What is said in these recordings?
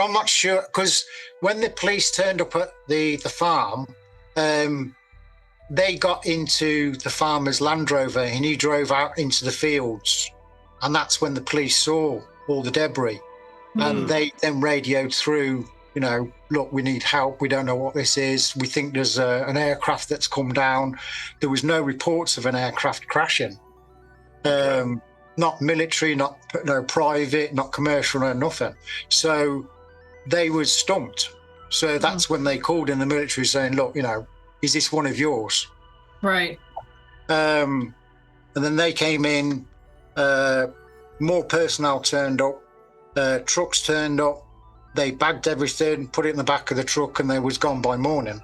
but I'm not sure, because when the police turned up at the farm, they got into the farmer's Land Rover and he drove out into the fields, and that's when the police saw all the debris. And they then radioed through, look, we need help. We don't know what this is. We think there's an aircraft that's come down. There was no reports of an aircraft crashing. Not military, not private, not commercial, no nothing. So they were stumped. So that's when they called in the military saying, look, is this one of yours? Right. And then they came in, more personnel turned up, trucks turned up, they bagged everything, put it in the back of the truck, and they was gone by morning.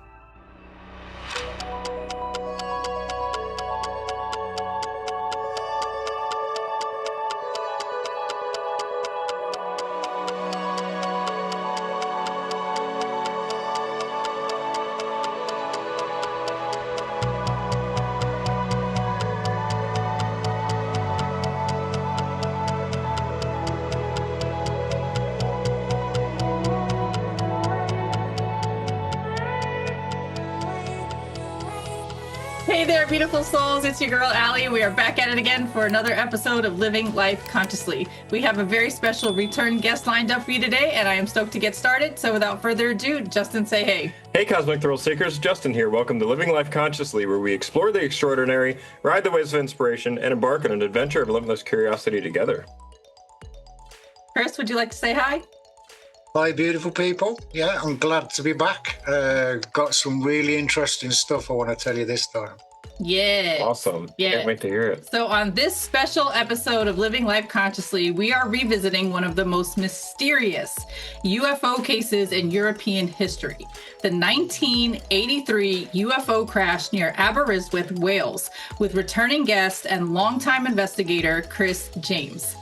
Hey there, beautiful souls. It's your girl, Allie. We are back at it again for another episode of Living Life Consciously. We have a very special return guest lined up for you today, and I am stoked to get started. So without further ado, Justin, say hey. Hey, Cosmic Thrill Seekers. Justin here. Welcome to Living Life Consciously, where we explore the extraordinary, ride the waves of inspiration, and embark on an adventure of limitless curiosity together. Chris, would you like to say hi? Hi, beautiful people. Yeah, I'm glad to be back. Got some really interesting stuff I want to tell you this time. Yeah. Awesome. Yeah. Can't wait to hear it. So on this special episode of Living Life Consciously, we are revisiting one of the most mysterious UFO cases in European history. The 1983 UFO crash near Aberystwyth, Wales, with returning guest and longtime investigator Chris James.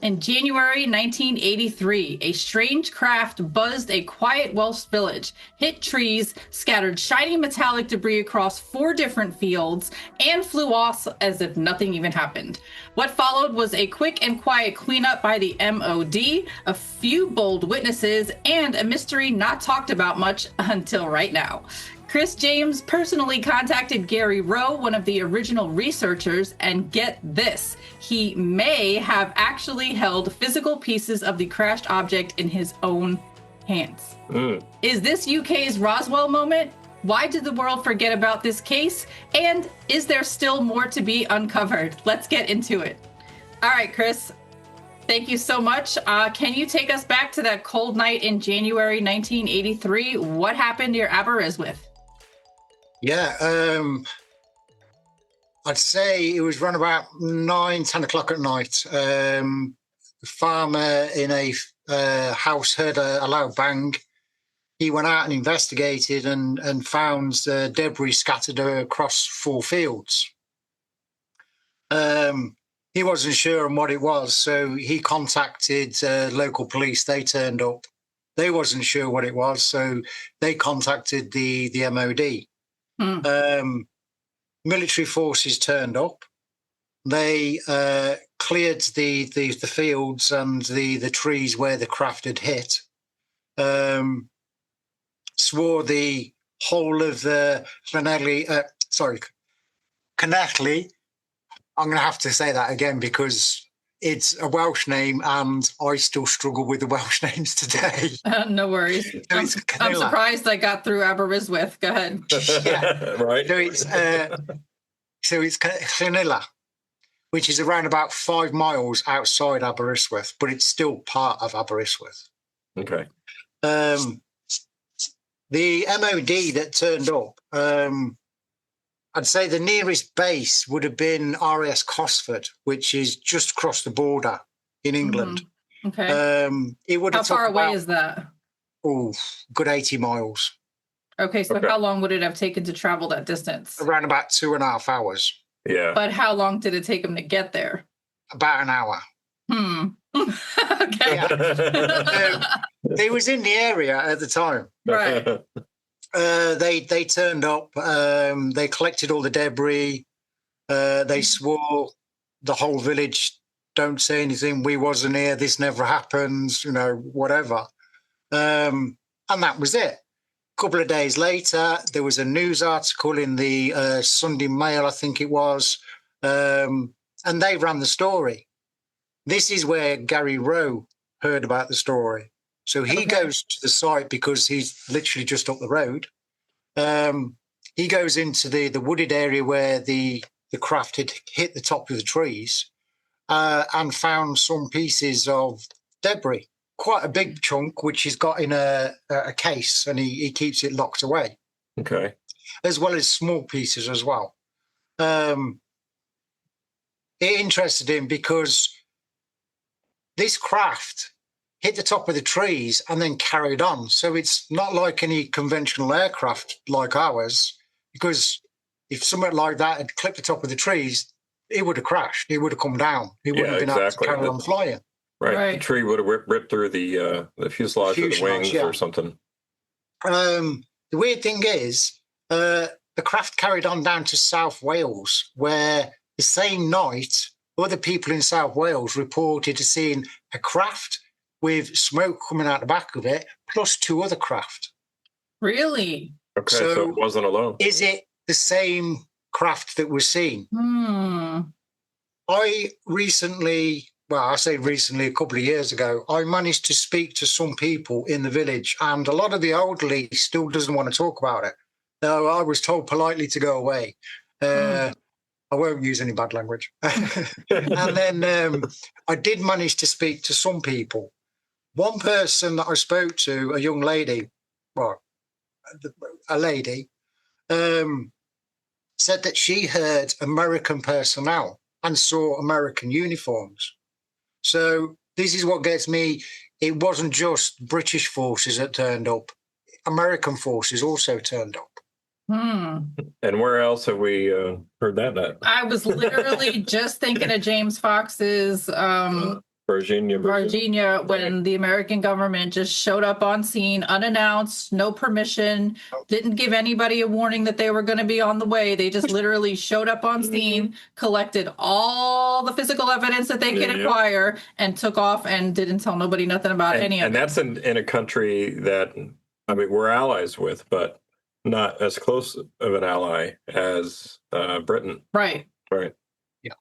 In January 1983, a strange craft buzzed a quiet Welsh village, hit trees, scattered shiny metallic debris across 4 different fields, and flew off as if nothing even happened. What followed was a quick and quiet cleanup by the MOD, a few bold witnesses, and a mystery not talked about much until right now. Chris James personally contacted Gary Rowe, one of the original researchers, and get this, he may have actually held physical pieces of the crashed object in his own hands. Is this UK's Roswell moment? Why did the world forget about this case? And is there still more to be uncovered? Let's get into it. All right, Chris, thank you so much. Can you take us back to that cold night in January 1983? What happened near Aberystwyth? Yeah, I'd say it was around about 9-10 o'clock at night. The farmer in a house heard a loud bang. He went out and investigated and found debris scattered across 4 fields. He wasn't sure on what it was, so he contacted local police. They turned up. They wasn't sure what it was, so they contacted the MOD. Military forces turned up. They cleared the fields and the trees where the craft had hit. Swore the whole of the Canelli. I'm going to have to say that again because it's a Welsh name and I still struggle with the Welsh names today. No worries. So I'm surprised I got through Aberystwyth. Go ahead. Yeah. Right. So it's Llanilla, which is around about 5 miles outside Aberystwyth, but it's still part of Aberystwyth. Okay. The MOD that turned up, I'd say the nearest base would have been RAS Cosford, which is just across the border in England. Okay. It would How have far away is that? Oh, good 80 miles. Okay, so how long would it have taken to travel that distance? Around about 2.5 hours. Yeah. But how long did it take him to get there? About an hour. Okay. Yeah. He was in the area at the time. Right. They turned up. They collected all the debris. They swore the whole village, don't say anything. We wasn't here. This never happens. Whatever. And that was it. A couple of days later, there was a news article in the Sunday Mail, I think it was, and they ran the story. This is where Gary Rowe heard about the story. So he goes to the site because he's literally just up the road. He goes into the wooded area where the craft had hit the top of the trees and found some pieces of debris. Quite a big chunk, which he's got in a case, and he keeps it locked away. Okay. As well as small pieces as well. It interested him because this craft hit the top of the trees and then carried on. So it's not like any conventional aircraft like ours, because if something like that had clipped the top of the trees, it would have crashed. It would have come down. It wouldn't have been able to carry on flying. Right. The tree would have ripped through the fuselage or the wings or something. The weird thing is, the craft carried on down to South Wales, where the same night, other people in South Wales reported seeing a craft with smoke coming out the back of it, plus 2 other craft. Really? Okay, so it wasn't alone. Is it the same craft that was seen? I recently, I say recently, a couple of years ago, I managed to speak to some people in the village, and a lot of the elderly still doesn't want to talk about it. No, I was told politely to go away. I won't use any bad language. And then I did manage to speak to some people. One person that I spoke to, a young lady, a lady, said that she heard American personnel and saw American uniforms. So this is what gets me. It wasn't just British forces that turned up. American forces also turned up. And where else have we heard that at? I was literally just thinking of James Fox's Virginia, when the American government just showed up on scene unannounced, no permission, didn't give anybody a warning that they were going to be on the way. They just literally showed up on scene, collected all the physical evidence that they could acquire, and took off and didn't tell nobody nothing about any of it. And that's in a country that, I mean, we're allies with, but not as close of an ally as Britain. Right. Yeah.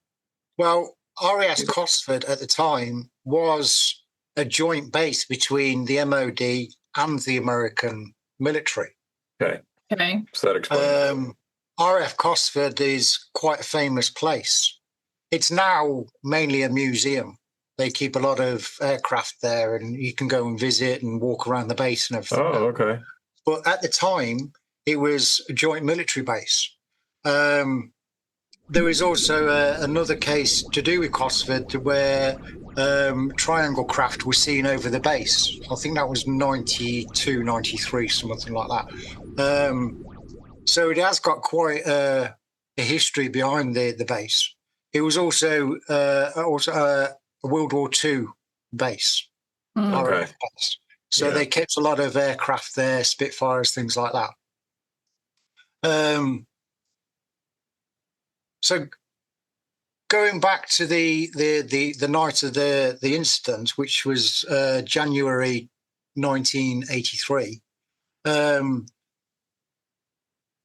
Well, RAF Cosford at the time was a joint base between the MOD and the American military. Okay. So that explains. RAF Cosford is quite a famous place. It's now mainly a museum. They keep a lot of aircraft there, and you can go and visit and walk around the base and everything. Oh, okay. But at the time, it was a joint military base. There was also another case to do with Cosford where triangle craft was seen over the base. I think that was 92, 93, something like that. So it has got quite a history behind the base. It was also a World War II base. Okay. Base. So they kept a lot of aircraft there, Spitfires, things like that. So going back to the night of the incident, which was January 1983,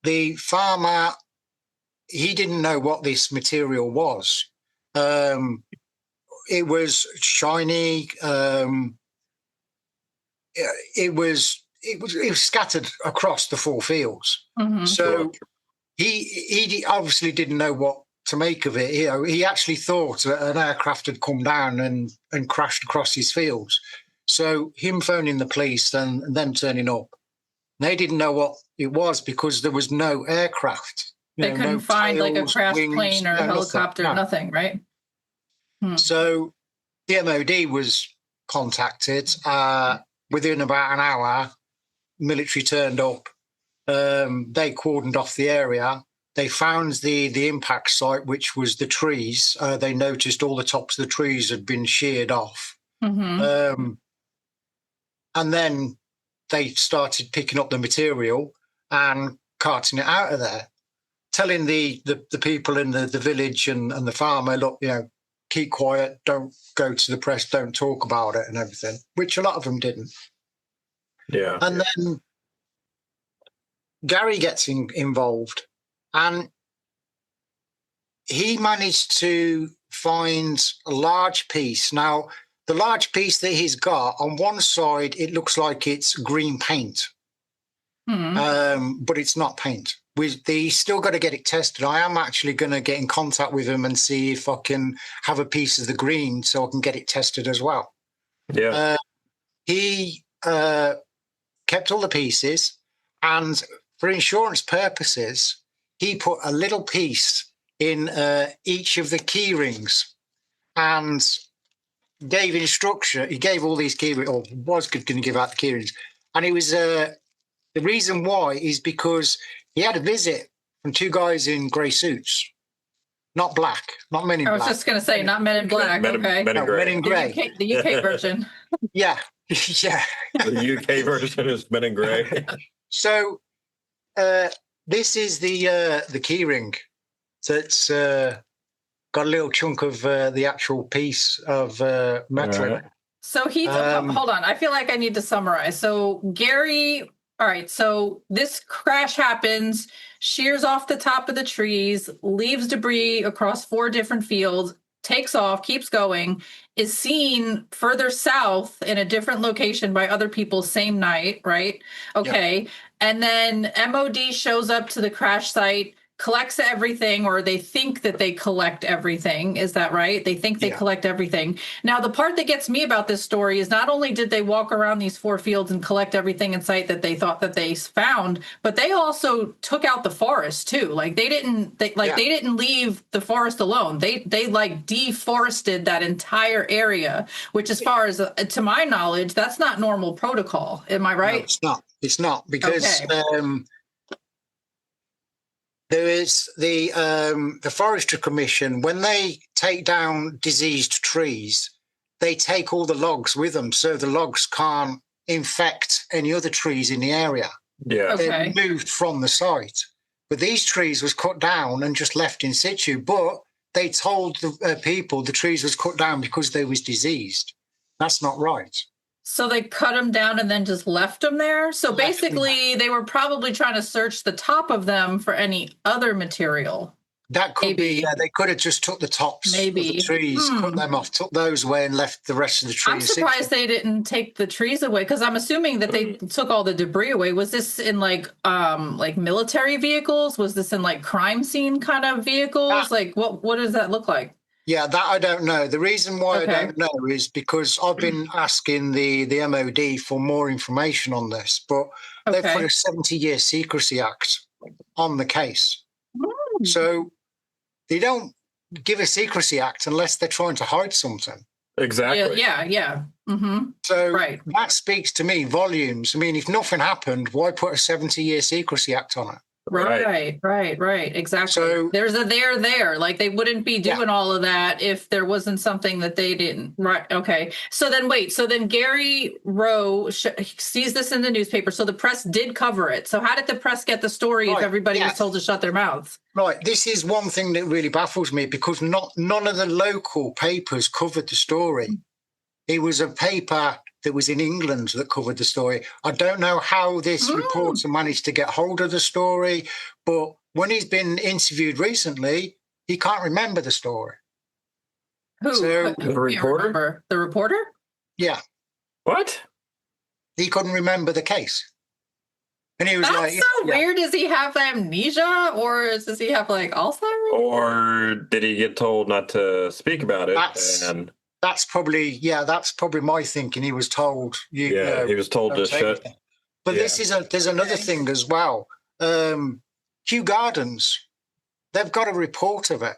the farmer, he didn't know what this material was. It was shiny. It was scattered across the 4 fields. So he obviously didn't know what to make of it. He actually thought that an aircraft had come down and crashed across his fields. So him phoning the police and them turning up, they didn't know what it was because there was no aircraft. They couldn't find like a crashed plane or a helicopter, nothing, right? So the MOD was contacted. Within about an hour, military turned up. They cordoned off the area. They found the impact site, which was the trees. They noticed all the tops of the trees had been sheared off. And then they started picking up the material and carting it out of there, telling the people in the village and the farmer, look, keep quiet, don't go to the press, don't talk about it and everything, which a lot of them didn't. Yeah. And then Gary gets involved, and he managed to find a large piece. Now, the large piece that he's got, on one side, it looks like it's green paint, but it's not paint. They still got to get it tested. I am actually going to get in contact with him and see if I can have a piece of the green so I can get it tested as well. Yeah. He kept all the pieces, and for insurance purposes, he put a little piece in each of the key rings and gave instruction. He gave all these key rings, or was going to give out the key rings. And it was the reason why is because he had a visit from two guys in grey suits, not black, not men in black. I was just going to say, not Men in Black. Men Okay. in Grey. Men in grey. The UK version. Yeah. Yeah. The UK version is Men in Grey. So this is the key ring that's got a little chunk of the actual piece of metal. Right. So hold on. I feel like I need to summarize. So Gary, all right. So this crash happens, shears off the top of the trees, leaves debris across 4 different fields, takes off, keeps going, is seen further south in a different location by other people same night, right? Okay. Yeah. And then MOD shows up to the crash site, collects everything, or they think that they collect everything. Is that right? They think they collect everything. Now, the part that gets me about this story is not only did they walk around these 4 fields and collect everything in sight that they thought that they found, but they also took out the forest too. Like they didn't leave the forest alone. They like deforested that entire area, which as far as to my knowledge, that's not normal protocol. Am I right? No, it's not because there is the Forestry Commission. When they take down diseased trees, they take all the logs with them, so the logs can't infect any other trees in the area. Yeah, they're removed from the site. But these trees was cut down and just left in situ. But they told the people the trees was cut down because they was diseased. That's not right. So they cut them down and then just left them there? So basically, they were probably trying to search the top of them for any other material. That could be, yeah, they could have just took the tops of the trees, cut them off, took those away and left the rest of the trees. I'm surprised they didn't take the trees away, because I'm assuming that they took all the debris away. Was this in like military vehicles? Was this in like crime scene kind of vehicles? Like what does that look like? Yeah, that I don't know. The reason why I don't know is because I've been asking the MOD for more information on this, but they've put a 70-year secrecy act on the case. So they don't give a secrecy act unless they're trying to hide something. Exactly. Yeah. Mm-hmm. So that speaks to me volumes. I mean, if nothing happened, why put a 70-year secrecy act on it? Right. Exactly. So there's a there. Like they wouldn't be doing all of that if there wasn't something that they didn't. Right. Okay. So then Gary Rowe sees this in the newspaper. So the press did cover it. So how did the press get the story if everybody was told to shut their mouths? Right. This is one thing that really baffles me, because none of the local papers covered the story. It was a paper that was in England that covered the story. I don't know how this reporter managed to get hold of the story, but when he's been interviewed recently, he can't remember the story. Who? So, the reporter? The reporter? Yeah. What? He couldn't remember the case. And he was That's so weird. Does he have amnesia, or does he have like Alzheimer's? Or did he get told not to speak about it? That's probably my thinking. He was told. He was told to shut. But there's another thing as well. Kew Gardens, they've got a report of it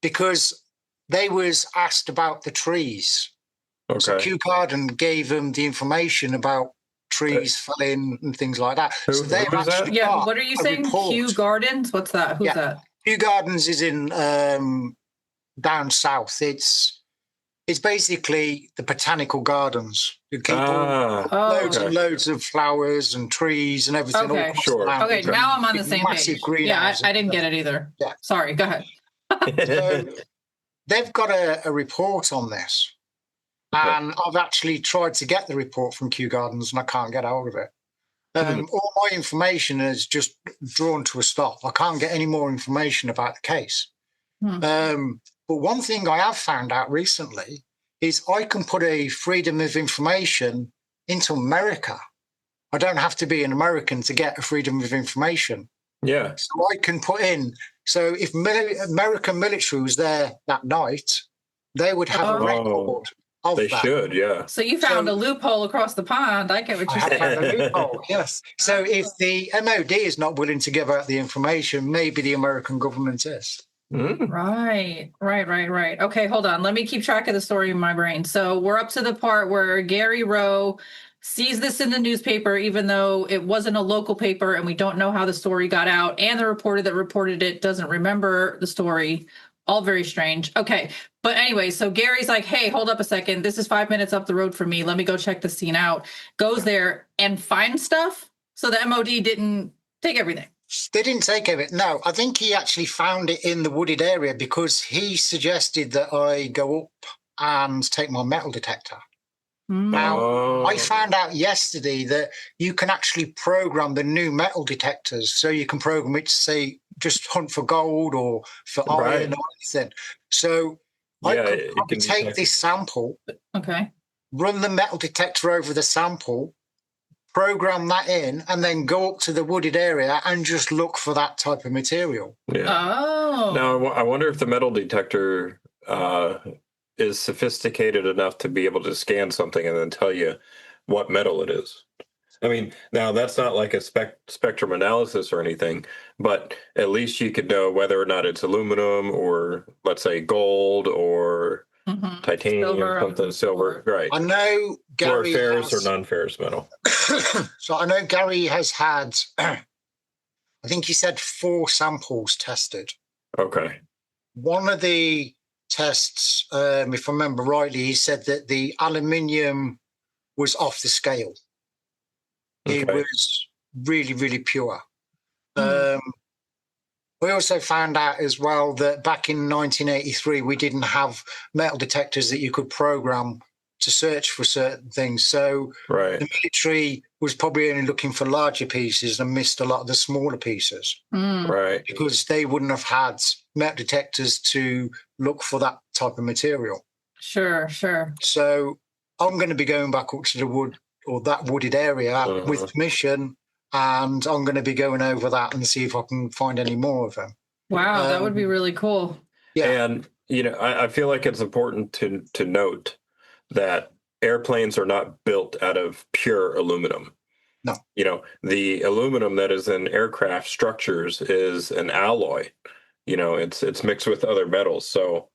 because they was asked about the trees. Okay. So Kew Garden gave them the information about trees falling and things like that. Who's that? Yeah, what are you saying? Kew Gardens? What's that? Who's that? Kew Gardens is in down south. It's basically the botanical gardens. You keep loads and loads of flowers and trees and everything. Okay, Okay, now I'm on the same page. Yeah, I didn't get it either. Yeah. Sorry, go ahead. So they've got a report on this. And I've actually tried to get the report from Kew Gardens and I can't get hold of it. All my information is just drawn to a stop. I can't get any more information about the case. But one thing I have found out recently is I can put a freedom of information into America. I don't have to be an American to get a freedom of information. Yeah. So I can put in, so if American military was there that night, they would have a record of they that. Should, yeah. So you found a loophole across the pond. I get what you're saying. I have found a loophole, yes. So if the MOD is not willing to give out the information, maybe the American government is. Right. Okay, hold on. Let me keep track of the story in my brain. So we're up to the part where Gary Rowe sees this in the newspaper, even though it wasn't a local paper and we don't know how the story got out. And the reporter that reported it doesn't remember the story. All very strange. Okay. But anyway, so Gary's like, hey, hold up a second. This is 5 minutes up the road for me. Let me go check the scene out. Goes there and finds stuff. So the MOD didn't take everything. They didn't take it. No, I think he actually found it in the wooded area because he suggested that I go up and take my metal detector. Now, I found out yesterday that you can actually program the new metal detectors. So you can program it to say just hunt for gold or for iron or anything. So I could probably take this sample, run the metal detector over the sample, program that in, and then go up to the wooded area and just look for that type of material. Yeah. Now, I wonder if the metal detector is sophisticated enough to be able to scan something and then tell you what metal it is. I mean, now that's not like a spectrum analysis or anything, but at least you could know whether or not it's aluminum or, let's say, gold or titanium, silver, right? I know Gary or ferrous or non-ferrous metal. So I know Gary has had, I think he said 4 samples tested. Okay. One of the tests, if I remember rightly, he said that the aluminium was off the scale. It was really, really pure. We also found out as well that back in 1983, we didn't have metal detectors that you could program to search for certain things. So the military was probably only looking for larger pieces and missed a lot of the smaller pieces. Right. Because they wouldn't have had metal detectors to look for that type of material. Sure. So I'm going to be going back up to the wood or that wooded area with permission, and I'm going to be going over that and see if I can find any more of them. Wow, that would be really cool. Yeah. And, I feel like it's important to note that airplanes are not built out of pure aluminum. No. The aluminum that is in aircraft structures is an alloy. It's mixed with other metals. So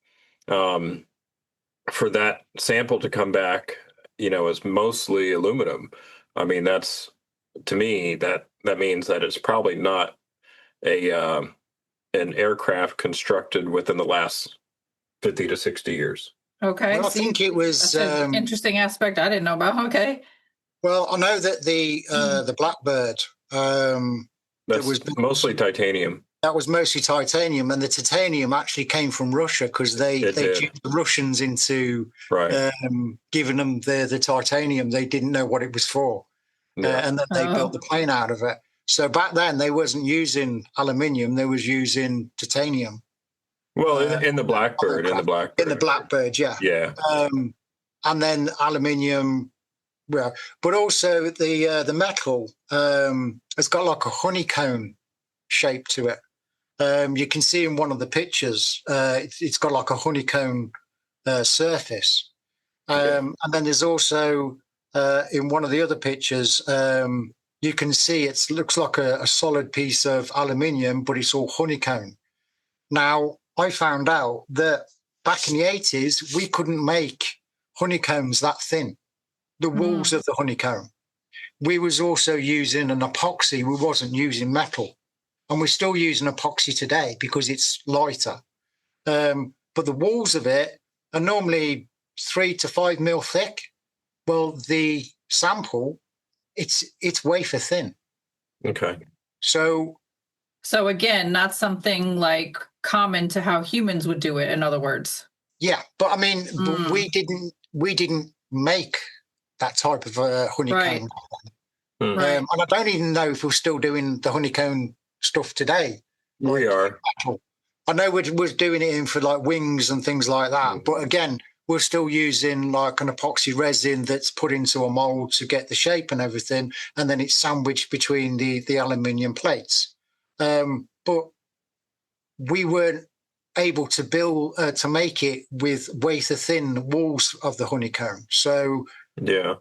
for that sample to come back, is mostly aluminum. I mean, that's, to me, that means that it's probably not an aircraft constructed within the last 50 to 60 years. Okay. Well, I think it was an interesting aspect I didn't know about. Okay. Well, I know that the Blackbird that was mostly titanium. That was mostly titanium, and the titanium actually came from Russia because they duped the Russians into giving them the titanium. They didn't know what it was for, and then they built the plane out of it. So back then they wasn't using aluminium; they was using titanium. Well, in the Blackbird, yeah. And then aluminium, but also the metal has got like a honeycomb shape to it. You can see in one of the pictures, it's got like a honeycomb surface. And then there's also in one of the other pictures, you can see it looks like a solid piece of aluminium, but it's all honeycomb. Now, I found out that back in the 80s, we couldn't make honeycombs that thin, the walls of the honeycomb. We was also using an epoxy. We wasn't using metal. And we're still using epoxy today because it's lighter. But the walls of it are normally 3 to 5 mil thick. Well, the sample, it's wafer thin. Okay. So again, not something like common to how humans would do it, in other words. Yeah, but I mean, but we didn't we didn't make that type of honeycomb. Right. And I don't even know if we're still doing the honeycomb stuff today. We are. I know we're doing it in for like wings and things like that. But again, we're still using like an epoxy resin that's put into a mold to get the shape and everything. And then it's sandwiched between the aluminium plates. But we weren't able to build, to make it with wafer thin walls of the honeycomb. So, yeah.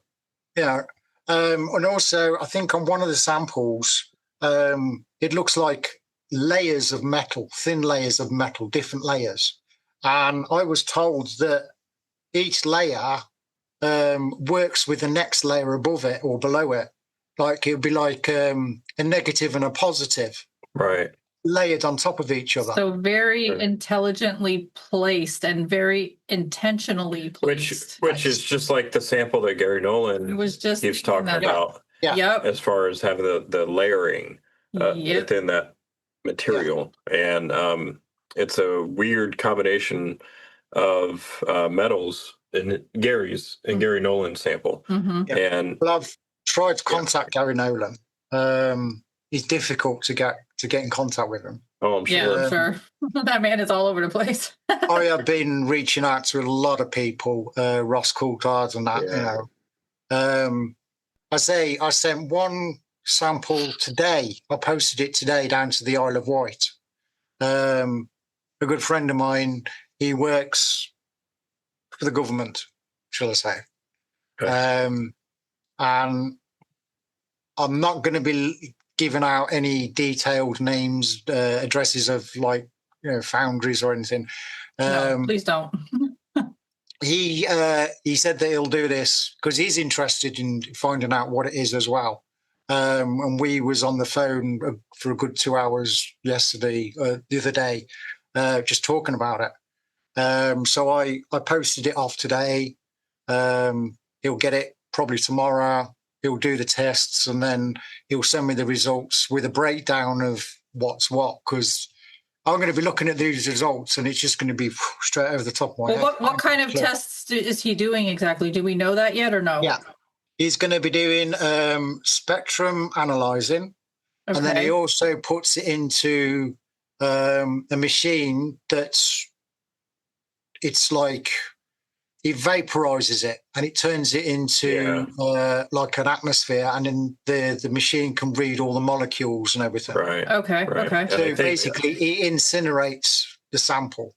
And also, I think on one of the samples, it looks like layers of metal, thin layers of metal, different layers. And I was told that each layer works with the next layer above it or below it. Like it would be like a negative and a positive. Right. Layered on top of each other. So very intelligently placed and very intentionally placed. Which is just like the sample that Gary Nolan keeps talking about. Yeah. Yep. As far as having the layering within that material. Yeah. And it's a weird combination of metals in Gary Nolan's sample. Mm-hmm. Yeah. And well, I've tried to contact Gary Nolan. He's difficult to get in contact with him. Oh, I'm sure. Yeah, I'm sure. That man is all over the place. I have been reaching out to a lot of people, Ross Coulthard and that, you know. I sent one sample today. I posted it today down to the Isle of Wight. A good friend of mine, he works for the government, shall I say. Okay. And I'm not going to be giving out any detailed names, addresses of like, you know, foundries or anything. No, please don't. He said that he'll do this because he's interested in finding out what it is as well. And we was on the phone for a good 2 hours yesterday, the other day, just talking about it. So I posted it off today. He'll get it probably tomorrow. He'll do the tests and then he'll send me the results with a breakdown of what's what, because I'm going to be looking at these results and it's just going to be straight over the top of my head. What kind of tests is he doing exactly? Do we know that yet or no? Yeah. He's going to be doing spectrum analyzing. Okay. And then he also puts it into a machine it's like, it vaporizes it and it turns it into like an atmosphere, and then the machine can read all the molecules and everything. Right. Okay. Right. Okay. So basically, it incinerates the sample,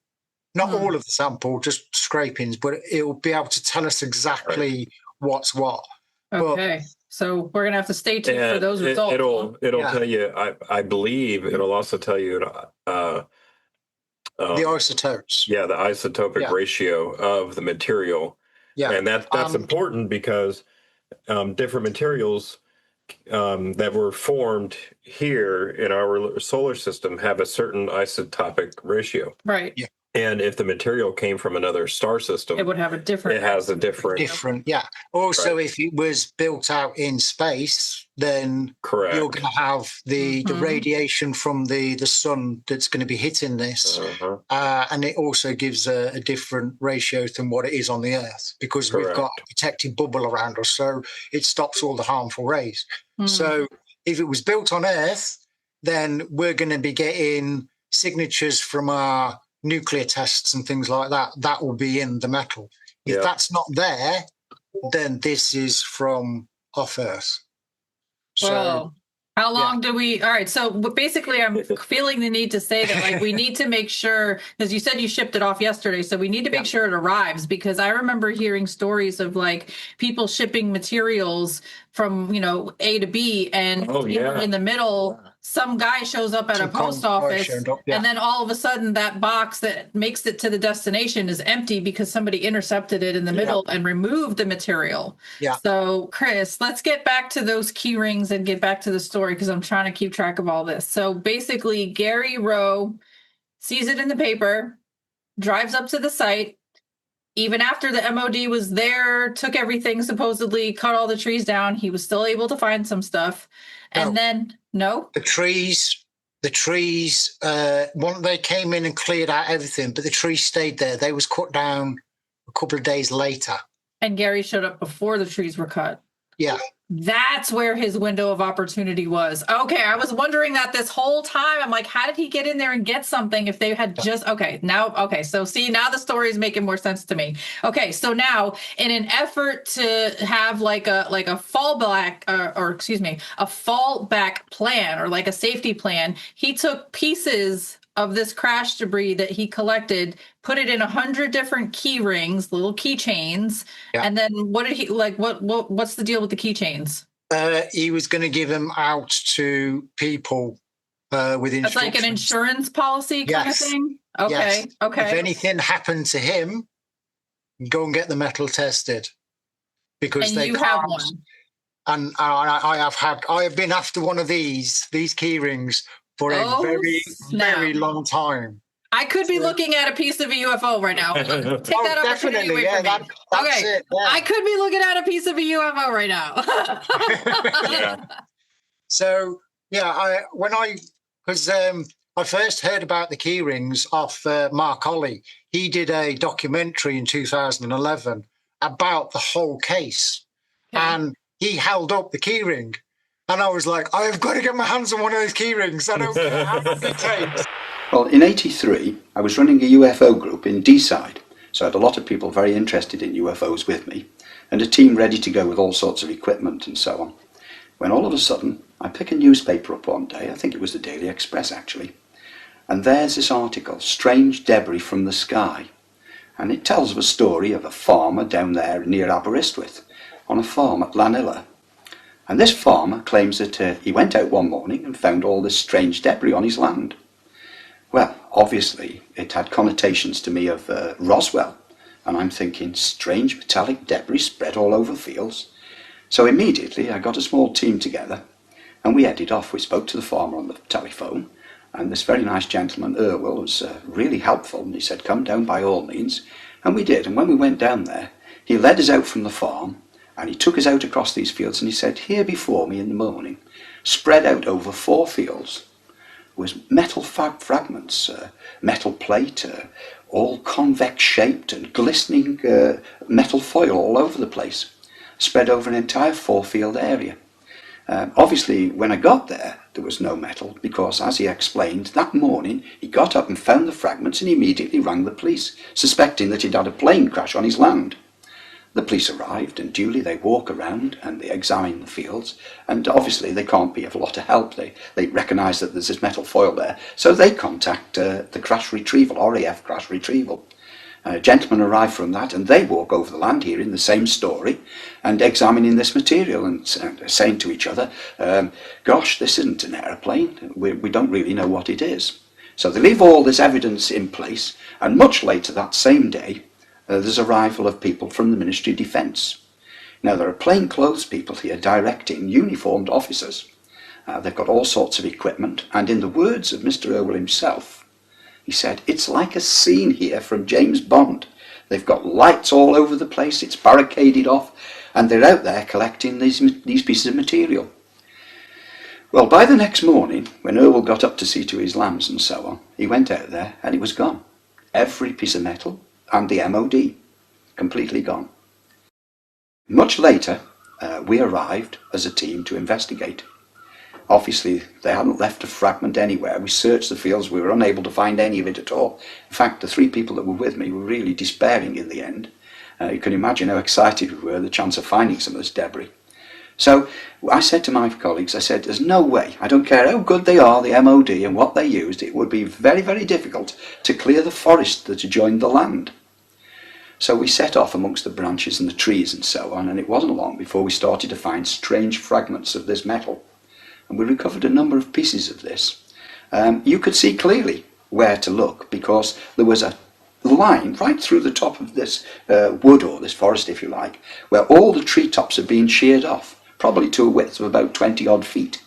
not all of the sample, just scrapings, but it'll be able to tell us exactly what's what. Okay. So we're gonna have to stay tuned for those results. It'll tell you. I believe it'll also tell you. The isotopes. Yeah, the isotopic ratio of the material. Yeah. And that's important because different materials that were formed here in our solar system have a certain isotopic ratio. Right. Yeah. And if the material came from another star system, it would have a different. It has a different. Yeah. Also, if it was built out in space, then you're going to have the radiation from the sun that's going to be hitting this, and it also gives a different ratio than what it is on the Earth, because we've got a protective bubble around us, so it stops all the harmful rays. So if it was built on Earth, then we're going to be getting signatures from our nuclear tests and things like that. That will be in the metal. If that's not there, then this is from off Earth. So how long do we? All right. So basically, I'm feeling the need to say that, like, we need to make sure, because you said you shipped it off yesterday, so we need to make sure it arrives, because I remember hearing stories of like people shipping materials from, A to B, and in the middle, some guy shows up at a post office, and then all of a sudden that box that makes it to the destination is empty because somebody intercepted it in the middle and removed the material. Yeah. So, Chris, let's get back to those key rings and get back to the story, because I'm trying to keep track of all this. So basically, Gary Rowe sees it in the paper, drives up to the site. Even after the MOD was there, took everything, supposedly cut all the trees down, he was still able to find some stuff. And then, the trees, they came in and cleared out everything, but the trees stayed there. They was cut down a couple of days later. And Gary showed up before the trees were cut. Yeah. That's where his window of opportunity was. Okay, I was wondering that this whole time. I'm like, how did he get in there and get something if they had just, so see, now the story is making more sense to me. Okay, so now in an effort to have like a fallback, a fallback plan or like a safety plan, he took pieces of this crash debris that he collected, put it in 100 different key rings, little keychains, and then what did he like? What's the deal with the keychains? He was going to give them out to people with instructions. That's like an insurance policy kind of thing. Okay, yes. Okay. If anything happened to him, go and get the metal tested because they can't. Have one. And I have been after one of these key rings for a very long time. I could be looking at a piece of a UFO right now. Take that opportunity away from me. That's it, yeah. I could be looking at a piece of a UFO right now. So I first heard about the key rings off Mark Ollie. He did a documentary in 2011 about the whole case, and he held up the key ring. And I was like, I've got to get my hands on one of those key rings. I don't care how long it takes. Well, in '83, I was running a UFO group in Deeside, so I had a lot of people very interested in UFOs with me, and a team ready to go with all sorts of equipment and so on. When all of a sudden, I pick a newspaper up one day, I think it was the Daily Express actually, and there's this article, Strange Debris from the Sky, and it tells of a story of a farmer down there near Aberystwyth, on a farm at Llanilla. And this farmer claims that he went out one morning and found all this strange debris on his land. Well, obviously, it had connotations to me of Roswell, and I'm thinking, strange metallic debris spread all over fields. So immediately I got a small team together, and we headed off. We spoke to the farmer on the telephone, and this very nice gentleman, Irwell, was really helpful, and he said, come down by all means. And we did, and when we went down there, he led us out from the farm, and he took us out across these fields, and he said, here before me in the morning, spread out over 4 fields, was metal fragments, metal plate, all convex shaped and glistening metal foil all over the place, spread over an entire 4-field area. Obviously, when I got there was no metal because, as he explained, that morning he got up and found the fragments and immediately rang the police, suspecting that he'd had a plane crash on his land. The police arrived, and duly they walk around and they examine the fields, and obviously they can't be of a lot of help. They recognise that there's this metal foil there, so they contact the crash retrieval, RAF crash retrieval. Gentlemen arrive from that, and they walk over the land hearing the same story and examining this material and saying to each other, gosh, this isn't an aeroplane, we don't really know what it is. So they leave all this evidence in place, and much later that same day, there's arrival of people from the Ministry of Defence. Now, there are plainclothes people here directing uniformed officers. They've got all sorts of equipment, and in the words of Mr. Irwell himself, he said, it's like a scene here from James Bond. They've got lights all over the place, it's barricaded off, and they're out there collecting these pieces of material. Well, by the next morning, when Irwell got up to see to his lambs and so on, he went out there and it was gone. Every piece of metal, and the MOD, completely gone. Much later, we arrived as a team to investigate. Obviously, they hadn't left a fragment anywhere. We searched the fields, we were unable to find any of it at all. In fact, the 3 people that were with me were really despairing in the end. You can imagine how excited we were, the chance of finding some of this debris. So I said to my colleagues, I said, there's no way, I don't care how good they are, the MOD and what they used, it would be very, very difficult to clear the forest that adjoined the land. So we set off amongst the branches and the trees and so on, and it wasn't long before we started to find strange fragments of this metal. And we recovered a number of pieces of this. You could see clearly where to look because there was a line right through the top of this wood or this forest, if you like, where all the treetops had been sheared off, probably to a width of about 20 odd feet.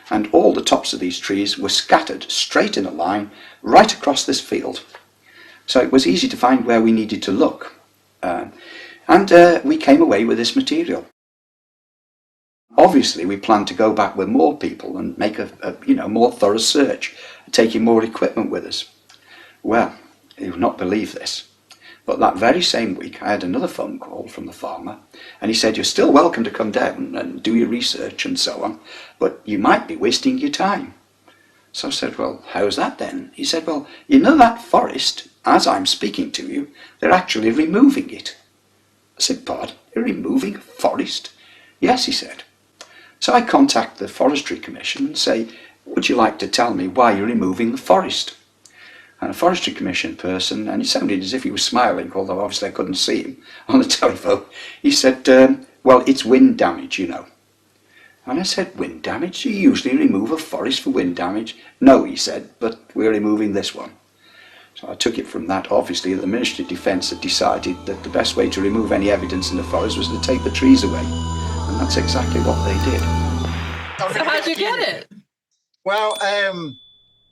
And all the tops of these trees were scattered straight in a line right across this field. So it was easy to find where we needed to look. And we came away with this material. Obviously, we planned to go back with more people and make a more thorough search, taking more equipment with us. Well, you would not believe this. But that very same week, I had another phone call from the farmer, and he said, you're still welcome to come down and do your research and so on, but you might be wasting your time. So I said, well, how's that then? He said, well, you know that forest, as I'm speaking to you, they're actually removing it. I said, pardon, you're removing a forest? Yes, he said. So I contact the Forestry Commission and say, would you like to tell me why you're removing the forest? And a Forestry Commission person, and it sounded as if he was smiling, although obviously I couldn't see him on the telephone, he said, well, it's wind damage, you know. And I said, wind damage? You usually remove a forest for wind damage. No, he said, but we're removing this one. So I took it from that, obviously, the Ministry of Defence had decided that the best way to remove any evidence in the forest was to take the trees away. And that's exactly what they did. So how'd you get it? Well,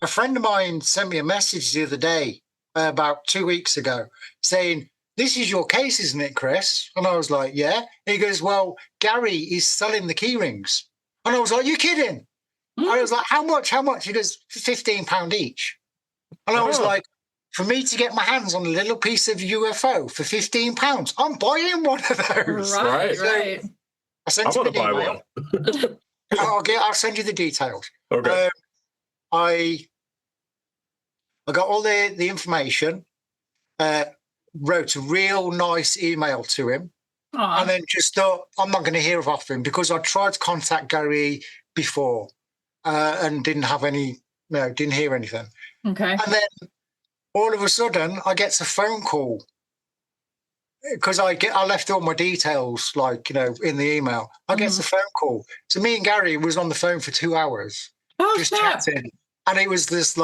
a friend of mine sent me a message the other day, about 2 weeks ago, saying, this is your case, isn't it, Chris? And I was like, yeah. And he goes, well, Gary is selling the key rings. And I was like, you kidding? I was like, how much? How much? He goes, £15 each. And I was like, for me to get my hands on a little piece of UFO for £15, I'm buying one of those. Right. I sent him an email. I'll send you the details. Okay. I got all the information, wrote a real nice email to him, and then just thought, I'm not going to hear off him because I tried to contact Gary before and didn't hear anything. Okay. And then all of a sudden I get a phone call because I left all my details, in the email. I get a phone call. So me and Gary was on the phone for 2 hours, just chatting. And it was this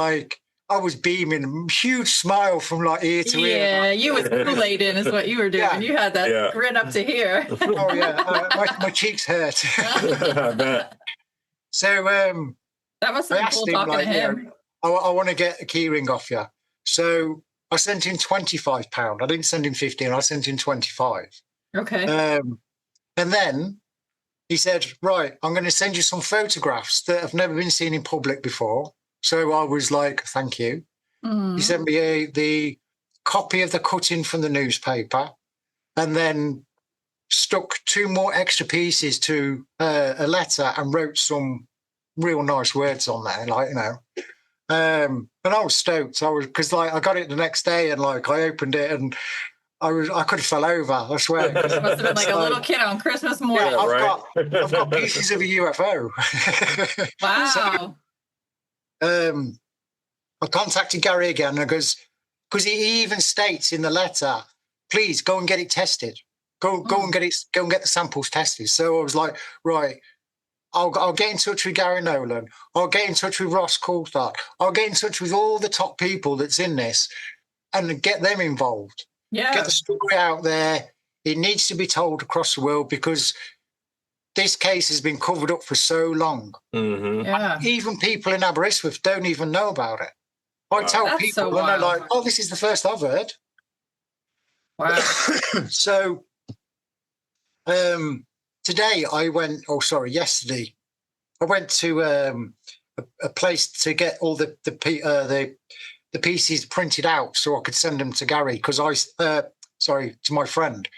I was beaming, huge smile from ear to ear. Yeah, you was Kool-Aid in is what you were doing. Yeah. You had that grin up to here. Oh yeah, my cheeks hurt. I bet. So that must have been cool talking to him. I want to get a key ring off you. So I sent him £25. I didn't send him 15. I sent him 25. Okay. And then he said, right, I'm going to send you some photographs that have never been seen in public before. So I was like, thank you. He sent me the copy of the cutting from the newspaper and then stuck 2 more extra pieces to a letter and wrote some real nice words on there, and I was stoked. Because I got it the next day and I opened it and I could have fell over, I swear. It must have been like a little kid on Christmas morning. Yeah, I've got pieces of a UFO. Wow. So, I contacted Gary again because he even states in the letter, please go and get it tested. Go and get the samples tested. So I was like, right, I'll get in touch with Gary Nolan. I'll get in touch with Ross Coulthard. I'll get in touch with all the top people that's in this and get them involved. Yeah. Get the story out there. It needs to be told across the world because this case has been covered up for so long. Mm-hmm. Yeah. Even people in Aberystwyth don't even know about it. I tell That's people so and they're wild. like, oh, this is the first I've heard. Wow. So yesterday, I went to a place to get all the pieces printed out so I could send them to Gary to my friend.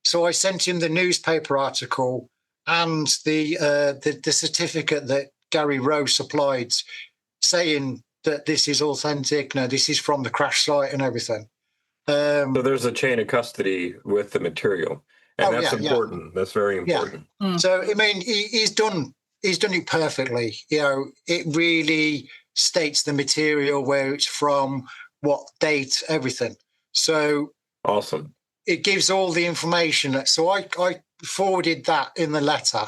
So I sent him the newspaper article and the certificate that Gary Rowe supplied, saying that this is authentic. No, this is from the crash site and everything. So there's a chain of custody with the material, and that's important. Yeah. That's very important. Yeah. So I mean, he's done it perfectly. It really states the material, where it's from, what date, everything. So awesome. It gives all the information. So I forwarded that in the letter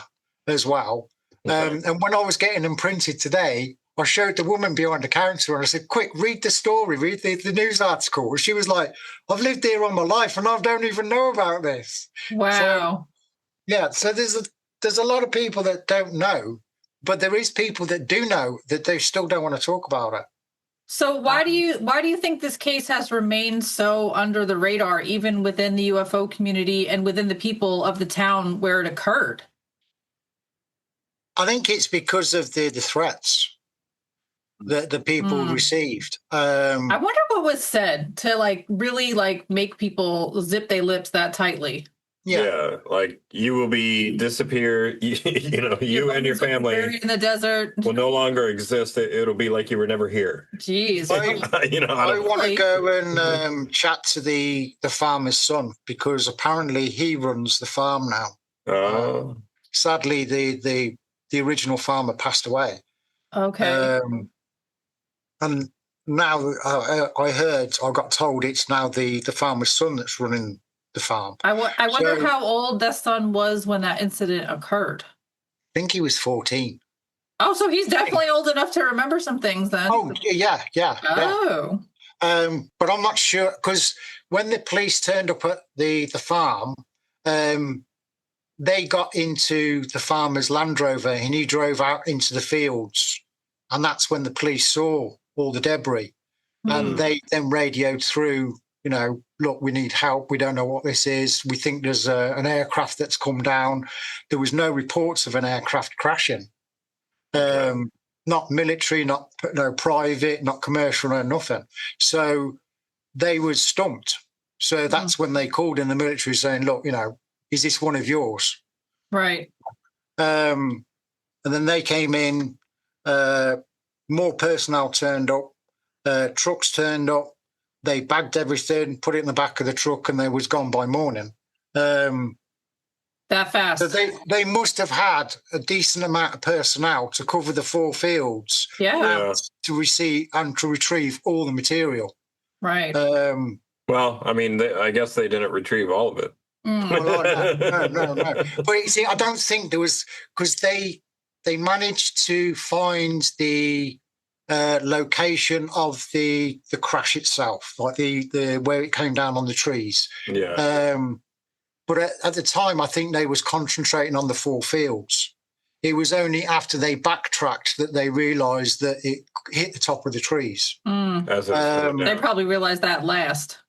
as well. Okay. And when I was getting them printed today, I showed the woman behind the counter and I said, quick, read the story, read the news article. And she was like, I've lived here all my life and I don't even know about this. Wow. So there's a lot of people that don't know, but there is people that do know that they still don't want to talk about it. So why do you think this case has remained so under the radar, even within the UFO community and within the people of the town where it occurred? I think it's because of the threats. that the people received. I wonder what was said to like really like make people zip their lips that tightly. Yeah, like you will be disappear. You and your family buried in the desert will no longer exist. It'll be like you were never here. Jeez, I want to go and chat to the farmer's son, because apparently he runs the farm now. Sadly, the original farmer passed away. Okay. And now I got told it's now the farmer's son that's running the farm. I wonder how old that son was when that incident occurred. I think he was 14. Oh, so he's definitely old enough to remember some things then. Oh, yeah. Oh. But I'm not sure, because when the police turned up at the farm, they got into the farmer's Land Rover and he drove out into the fields. And that's when the police saw all the debris. And they then radioed through, look, we need help. We don't know what this is. We think there's an aircraft that's come down. There was no reports of an aircraft crashing. Not military, not private, not commercial, or nothing. So they were stumped. So that's when they called in the military saying, look, is this one of yours? Right. And then they came in, more personnel turned up, trucks turned up, they bagged everything, put it in the back of the truck, and they was gone by morning. That fast. So they must have had a decent amount of personnel to cover the 4 fields. Yeah. To receive and to retrieve all the material. Right. Well, I mean, I guess they didn't retrieve all of it. Well, no. But you see, I don't think there was, because they managed to find the location of the crash itself, like the where it came down on the trees. Yeah. But at the time, I think they was concentrating on the 4 fields. It was only after they backtracked that they realised that it hit the top of the trees. They probably realised that last.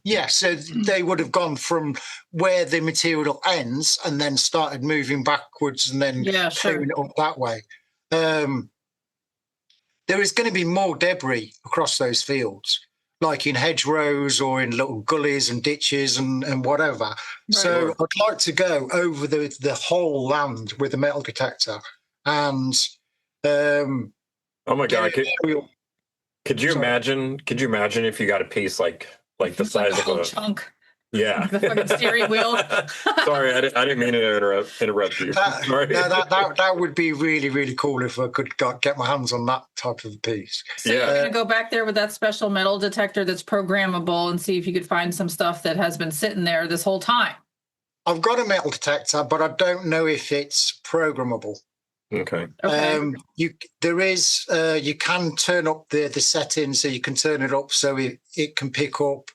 Yeah, so they would have gone from where the material ends and then started moving backwards and then clearing it up that way. There is going to be more debris across those fields, like in hedgerows or in little gullies and ditches and whatever. Right. So I'd like to go over the whole land with a metal detector and oh my God. Could you imagine if you got a piece like the size of a chunk? Yeah. The fucking steering wheel. Sorry, I didn't mean to interrupt you. Sorry. No, that would be really, really cool if I could get my hands on that type of piece. So you're going to go back there with that special metal detector that's programmable and see if you could find some stuff that has been sitting there this whole time. I've got a metal detector, but I don't know if it's programmable. Okay. You can turn up the settings, so you can turn it up so it can pick up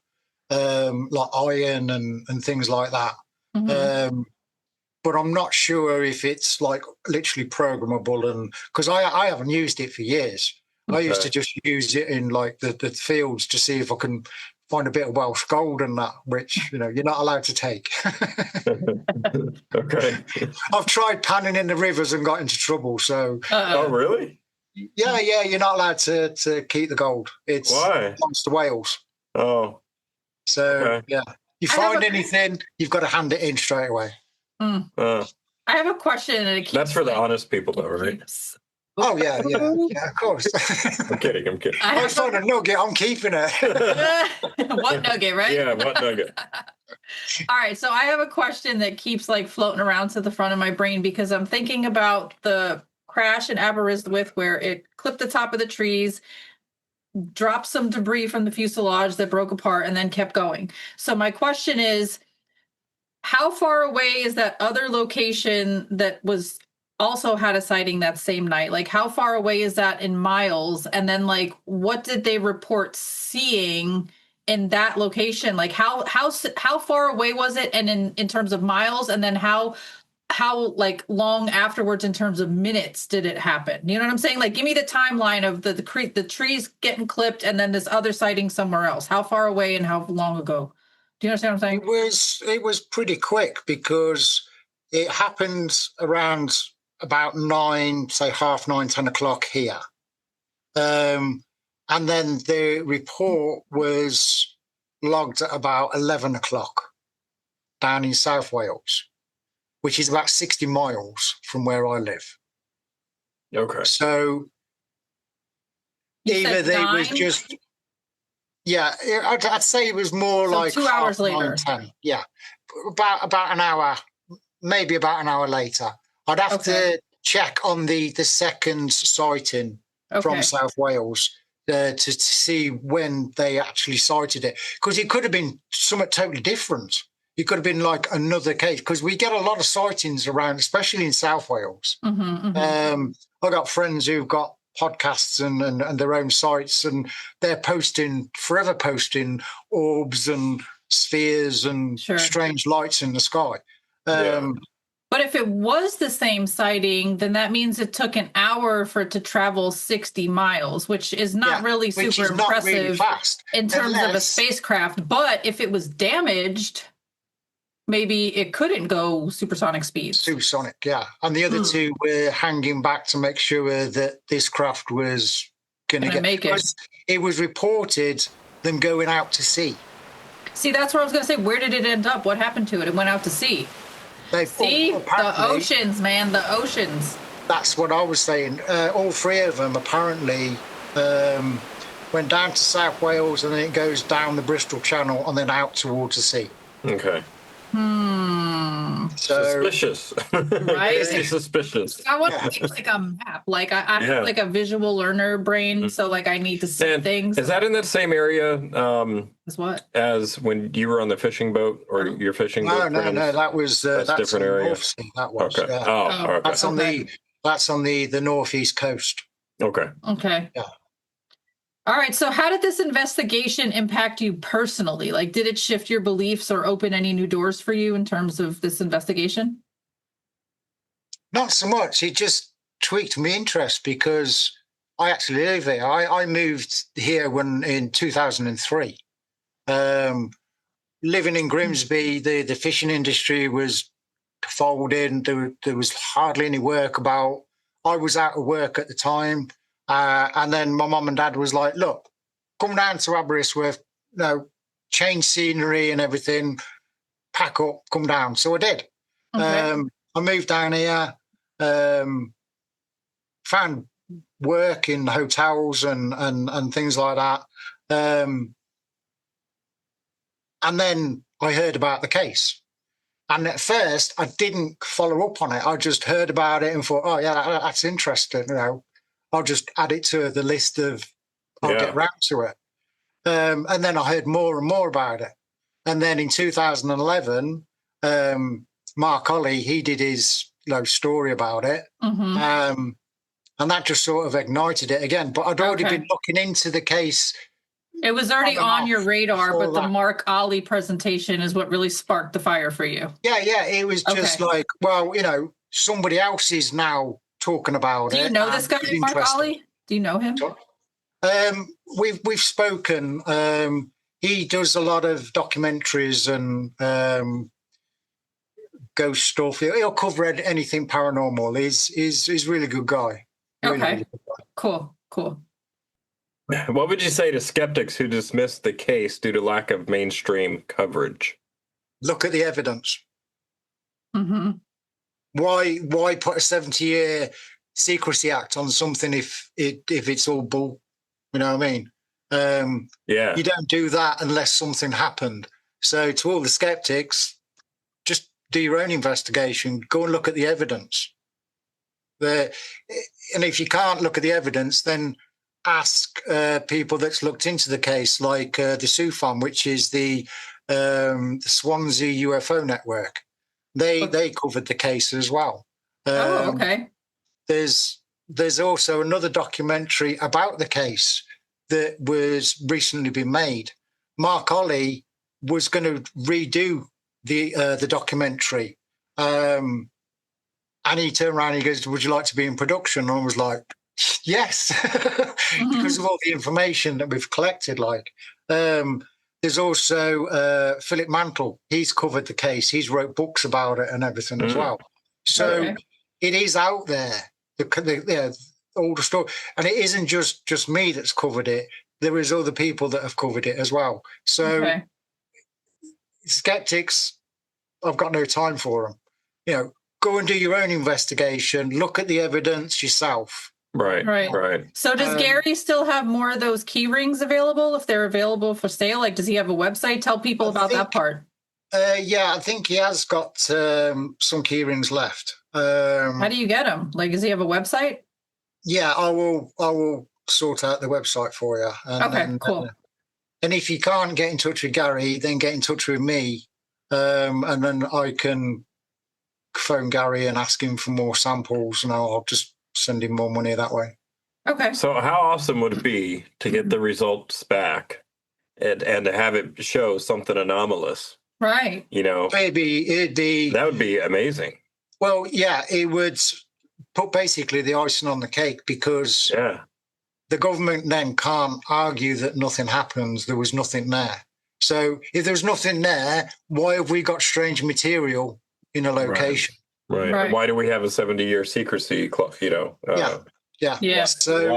like iron and things like that. But I'm not sure if it's like literally programmable, and because I haven't used it for years. Okay. I used to just use it in like the fields to see if I can find a bit of Welsh gold and that, which you're not allowed to take. Okay. I've tried panning in the rivers and got into trouble. So. Oh really? Yeah. You're not allowed to keep the gold. It's why? Belongs to Wales. Oh. So you find anything, you've got to hand it in straight away. I have a question, and that's for the honest people, though, right? Oh yeah, of course. I'm kidding. I found a nugget. I'm keeping it. What nugget, right? Yeah, what nugget? All right, so I have a question that keeps like floating around to the front of my brain because I'm thinking about the crash in Aberystwyth where it clipped the top of the trees, dropped some debris from the fuselage that broke apart, and then kept going. So my question is, how far away is that other location that was also had a sighting that same night? Like, how far away is that in miles? And then, like, what did they report seeing in that location? Like, how far away was it, and in terms of miles? And then how like long afterwards in terms of minutes did it happen? You know what I'm saying? Like, give me the timeline of the trees getting clipped and then this other sighting somewhere else. How far away and how long ago? Do you understand what I'm saying? It was pretty quick because it happened around about 9, say 9:30, 10 o'clock here. And then the report was logged at about 11 o'clock down in South Wales, which is about 60 miles from where I live. Okay. So You either said they was 9? just, yeah, I'd say it was more So like 2 hours 9, later. 10. Yeah, about an hour, maybe about an hour later. I'd have to check on the second sighting from South Wales to see when they actually sighted it, because it could have been something totally different. It could have been like another case, because we get a lot of sightings around, especially in South Wales. I got friends who've got podcasts and their own sites, and they're forever posting orbs and spheres and strange lights in the sky. But if it was the same sighting, then that means it took an hour for it to travel 60 miles, which is not really super impressive really fast, in terms of a spacecraft. But if it was damaged, maybe it couldn't go supersonic speeds. Supersonic, yeah. And the other two were hanging back to make sure that this craft was going to make it. It was reported them going out to sea. See, that's what I was going to say. Where did it end up? What happened to it? It went out to sea. The oceans, man, the oceans. That's what I was saying. All three of them apparently went down to South Wales, and then it goes down the Bristol Channel and then out towards the sea. Okay. So, suspicious. Right? It's suspicious. I want to make like a map. Like I have like a visual learner brain, so like I need to see things. Is that in that same area as what? As when you were on the fishing boat or your fishing boat? No, that was that's different area. North Sea, that was. Okay. Yeah. Okay. That's on the northeast coast. Okay. Yeah. All right. So how did this investigation impact you personally? Like, did it shift your beliefs or open any new doors for you in terms of this investigation? Not so much. It just tweaked my interest, because I actually live here. I moved here in 2003. Living in Grimsby, the fishing industry was folded. There was hardly any work about. I was out of work at the time. And then my mum and dad was like, look, come down to Aberystwyth, change scenery and everything, pack up, come down. So I did. I moved down here, found work in hotels and things like that. And then I heard about the case. And at first, I didn't follow up on it. I just heard about it and thought, oh, yeah, that's interesting, I'll just add it to the list of, I'll get round to it. And then I heard more and more about it. And then in 2011, Mark Ollie, he did his story about it. And that just sort of ignited it again. But I'd already been looking into the case. It was already on your radar, but the Mark Ollie presentation is what really sparked the fire for you. Yeah. It was just like, well, somebody else is now talking about it. Do you know this guy, Mark Ollie? Do you know him? We've spoken. He does a lot of documentaries and ghost stuff. He'll cover anything paranormal. He's a really good guy. Really good guy. Cool. What would you say to skeptics who dismiss the case due to lack of mainstream coverage? Look at the evidence. Why put a 70-year secrecy act on something if it's all bull? You know what I mean? You don't do that unless something happened. So to all the skeptics, just do your own investigation. Go and look at the evidence. And if you can't look at the evidence, then ask people that's looked into the case, like the SUFON, which is the Swansea UFO network. They covered the case as well. There's also another documentary about the case that was recently been made. Mark Ollie was going to redo the documentary, and he turned around and he goes, "Would you like to be in production?" And I was like, "Yes," because of all the information that we've collected. There's also Philip Mantle. He's covered the case. He's wrote books about it and everything as well. So it is out there. all the story, and it isn't just me that's covered it. There is other people that have covered it as well. So skeptics, I've got no time for them. You know, go and do your own investigation. Look at the evidence yourself. Right. So does Gary still have more of those key rings available if they're available for sale? Like, does he have a website? Tell people about that part. Yeah, I think he has got some key rings left. How do you get them? Like, does he have a website? Yeah, I will sort out the website for you. And cool. And if you can't get in touch with Gary, then get in touch with me, and then I can phone Gary and ask him for more samples, and I'll just send him more money that way. Okay. So how awesome would it be to get the results back and to have it show something anomalous? Right. You know, it'd be that would be amazing. Well, yeah, it would put basically the icing on the cake, because the government then can't argue that nothing happens. There was nothing there. So if there's nothing there, why have we got strange material in a location? Right. Why do we have a 70-year secrecy? You know. Yeah. So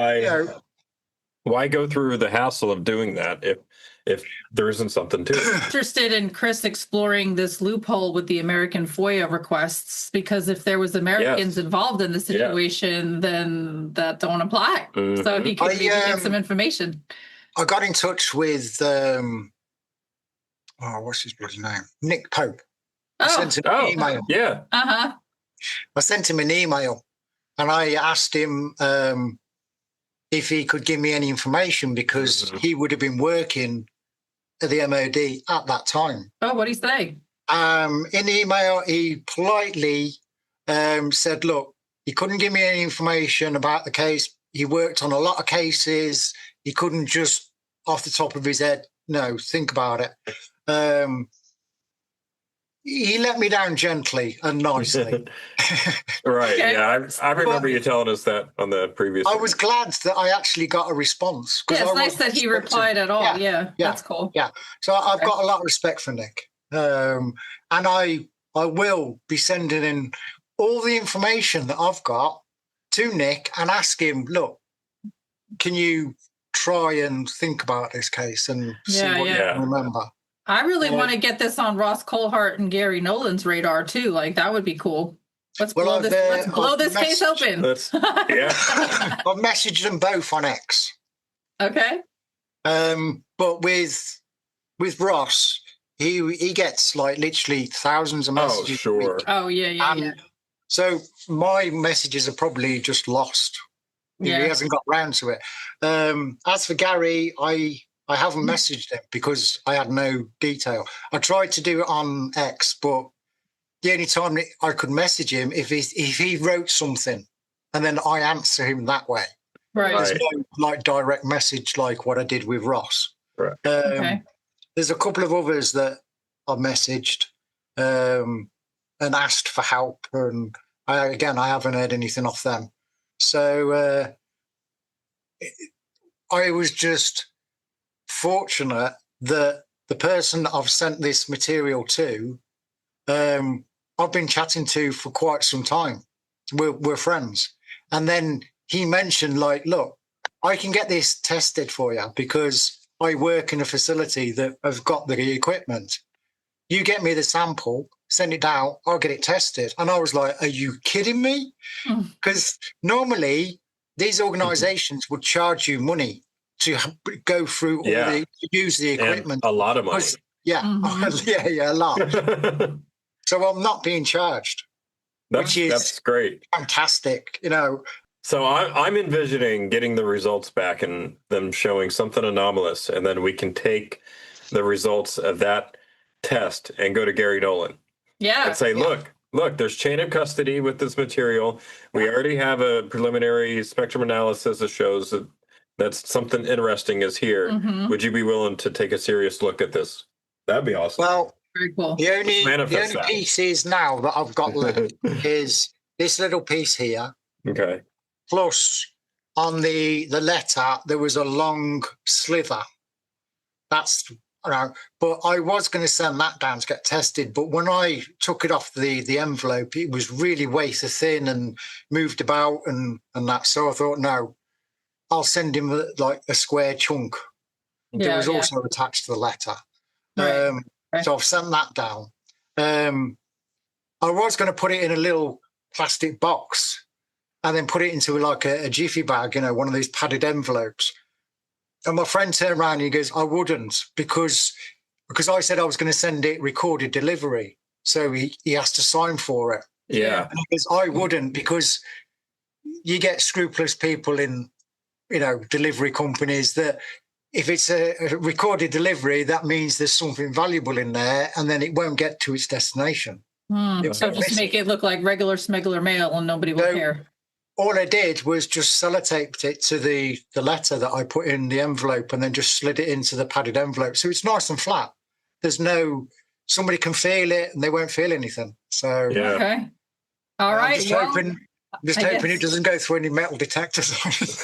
why go through the hassle of doing that if there isn't something to it? Interested in Chris exploring this loophole with the American FOIA requests, because if there was Americans involved in the situation, then that don't apply. So he could get some information. I got in touch with what's his bloody name? Nick Pope. I sent him an email. Yeah. I sent him an email, and I asked him if he could give me any information, because he would have been working at the MOD at that time. Oh, what did he say? In the email, he politely said, look, he couldn't give me any information about the case. He worked on a lot of cases. He couldn't just, off the top of his head, think about it. He let me down gently and nicely. Right. Okay. Yeah, I remember you telling us that on the previous. I was glad that I actually got a response. Yeah, it's nice that he replied at all. Yeah, that's cool. Yeah. So I've got a lot of respect for Nick. And I will be sending in all the information that I've got to Nick and ask him, look, can you try and think about this case and see what you can remember? I really want to get this on Ross Coulthart and Gary Nolan's radar too. Like, that would be cool. Let's blow this case open. I've messaged them both on X. Okay. But with Ross, he gets like literally thousands of messages. Oh, sure. Oh, yeah. So my messages are probably just lost. He hasn't got round to it. As for Gary, I haven't messaged him because I had no detail. I tried to do it on X, but the only time I could message him if he wrote something, and then I answer him that way. Right. There's no direct message like what I did with Ross. Right. There's a couple of others that I messaged and asked for help, and I haven't heard anything off them. So I was just fortunate that the person that I've sent this material to, I've been chatting to for quite some time. We're friends. And then he mentioned, like, look, I can get this tested for you because I work in a facility that have got the equipment. You get me the sample, send it out, I'll get it tested. And I was like, are you kidding me? Because normally these organizations would charge you money to go through use the equipment. And a lot of money. A lot. So I'm not being charged, that's great. Fantastic, So I'm envisioning getting the results back and them showing something anomalous, and then we can take the results of that test and go to Gary Nolan. Yeah. And say, look, there's chain of custody with this material. We already have a preliminary spectrum analysis that shows that something interesting is here. Would you be willing to take a serious look at this? That'd be awesome. Well, very cool. The only piece is now that I've got left is this little piece here. Okay. Plus, on the letter, there was a long slither. But I was going to send that down to get tested. But when I took it off the envelope, it was really wafer thin and moved about and that. So I thought, no, I'll send him like a square chunk. That was also attached to the letter. Right. So I've sent that down. I was going to put it in a little plastic box and then put it into like a jiffy bag, one of these padded envelopes. And my friend turned around and he goes, I wouldn't, because I said I was going to send it recorded delivery. So he has to sign for it. Yeah. And he goes, I wouldn't, because you get scrupulous people in, delivery companies that if it's a recorded delivery, that means there's something valuable in there and then it won't get to its destination. So just make it look like regular smuggler mail and nobody will care. All I did was just sellotaped it to the letter that I put in the envelope and then just slid it into the padded envelope. So it's nice and flat. Somebody can feel it and they won't feel anything. So okay. All right. Just hoping it doesn't go through any metal detectors.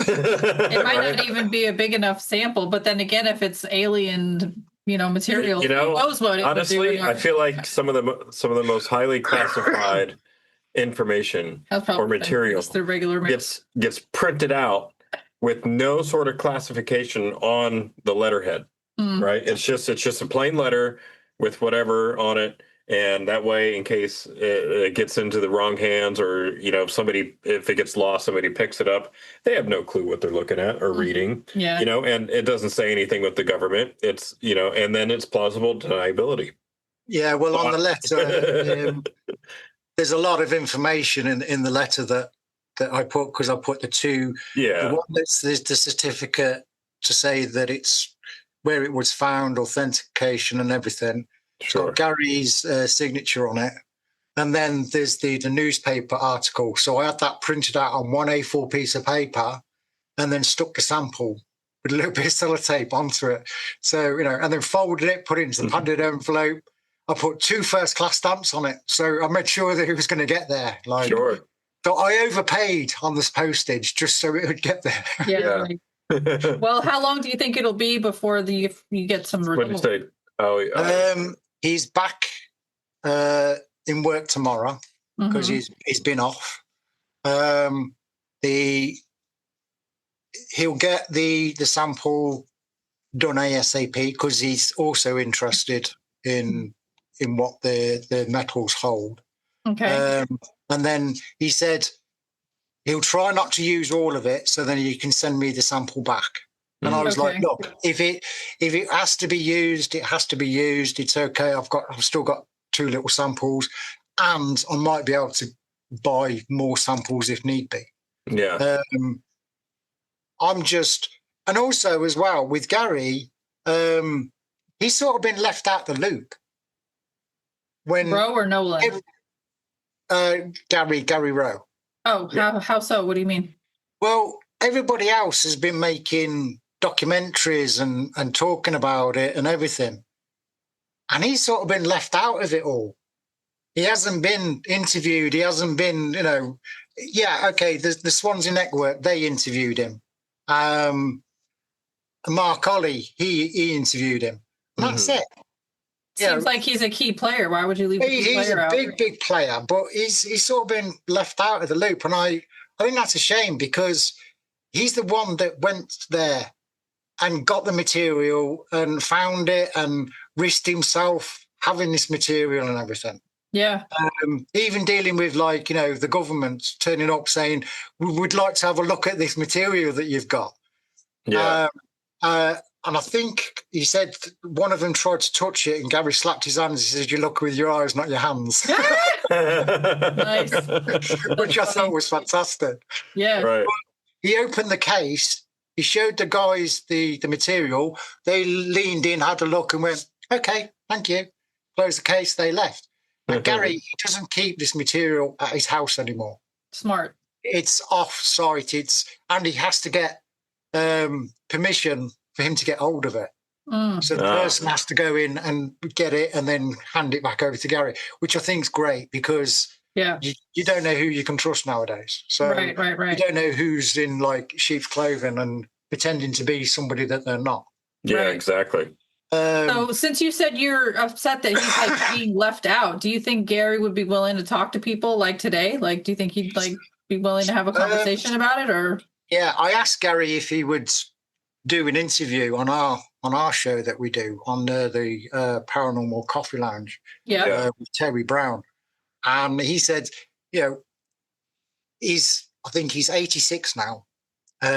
It might not even be a big enough sample, but then again, if it's alien, material, honestly, I feel like some of the most highly classified information or material gets printed out with no sort of classification on the letterhead. Right? It's just a plain letter with whatever on it. And that way, in case it gets into the wrong hands or, if it gets lost, somebody picks it up, they have no clue what they're looking at or reading, and it doesn't say anything with the government. It's, and then it's plausible deniability. Yeah, well, on the letter, there's a lot of information in the letter that I put, because I put the one that's the certificate to say that it's where it was found, authentication and everything. Sure. It's got Gary's signature on it. And then there's the newspaper article. So I had that printed out on one A4 piece of paper and then stuck the sample with a little bit of sellotape onto it. So, and then folded it, put it into the padded envelope. I put 2 first-class stamps on it. So I made sure that it was going to get there. Sure. So I overpaid on this postage just so it would get there. Yeah. Well, how long do you think it'll be before you get some renewal? He's back in work tomorrow because he's been off. He'll get the sample done ASAP because he's also interested in what the metals hold. Okay. And then he said he'll try not to use all of it, so then he can send me the sample back. And I was like, look, if it has to be used, it has to be used. It's okay. I've still got 2 little samples, and I might be able to buy more samples if need be. Yeah. And also as well with Gary, he's sort of been left out the loop. When Rowe or Nolan? Gary Rowe. Oh, how so? What do you mean? Well, everybody else has been making documentaries and talking about it and everything. And he's sort of been left out of it all. He hasn't been interviewed. He hasn't been, the Swansea Network, they interviewed him. Mark Ollie, he interviewed him. And that's it. Seems like he's a key player. Why would you leave a key player out? He's a big player, but he's sort of been left out of the loop. And I think that's a shame, because he's the one that went there and got the material and found it and risked himself having this material and everything. Yeah. Even dealing with the government turning up saying, we would like to have a look at this material that you've got. Yeah. And I think he said one of them tried to touch it and Gary slapped his hands. He said, you look with your eyes, not your hands. Nice. Which I thought was fantastic. Yeah. Right. He opened the case. He showed the guys the material. They leaned in, had a look and went, okay, thank you. Closed the case, they left. And Gary, he doesn't keep this material at his house anymore. Smart. It's off-site. And he has to get permission for him to get hold of it. So the person has to go in and get it and then hand it back over to Gary, which I think is great, because you don't know who you can trust nowadays. So right. you don't know who's in sheep's clothing and pretending to be somebody that they're not. Yeah, exactly. So since you said you're upset that he's like being left out, do you think Gary would be willing to talk to people like today? Like, do you think he'd like be willing to have a conversation about it, or? Yeah, I asked Gary if he would do an interview on our show that we do on the Paranormal Coffee Lounge. With Terry Brown, and he said, I think he's 86 now. He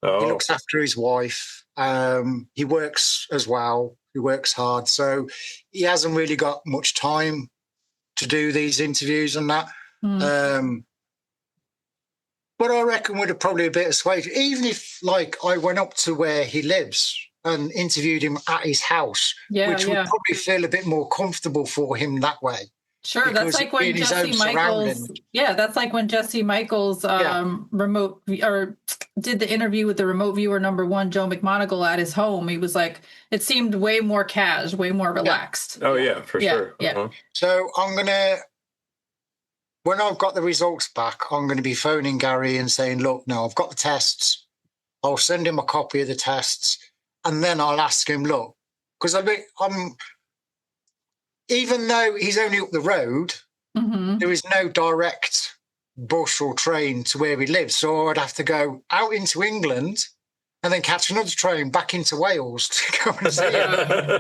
looks after his wife. He works as well. He works hard, so he hasn't really got much time to do these interviews and that. But I reckon we'd have probably a bit of sway, even if like I went up to where he lives and interviewed him at his house, which would probably feel a bit more comfortable for him that way. Sure, that's like when Jesse Michaels. Yeah, that's like when Jesse Michaels remote or did the interview with the remote viewer #1 Joe McMoneagle at his home. He was like, it seemed way more cash, way more relaxed. Oh yeah, for sure. Yeah. So when I've got the results back, I'm gonna be phoning Gary and saying, look, now I've got the tests. I'll send him a copy of the tests, and then I'll ask him, look, because I'm. Even though he's only up the road, there is no direct bus or train to where he lives. So I'd have to go out into England and then catch another train back into Wales to go and see him.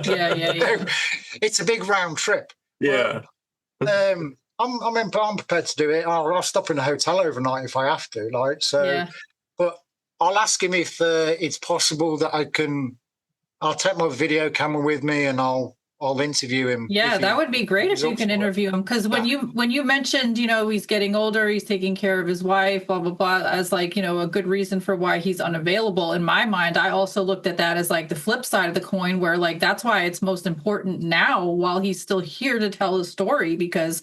Yeah. So it's a big round trip. Yeah. I'm prepared to do it. I'll stop in a hotel overnight if I have to. But I'll ask him if it's possible that I'll take my video camera with me and I'll interview him. Yeah, that would be great if you can interview him. Because when you mentioned, he's getting older, he's taking care of his wife, blah, blah, blah, as like, a good reason for why he's unavailable. In my mind, I also looked at that as like the flip side of the coin, where like, that's why it's most important now while he's still here to tell his story, because,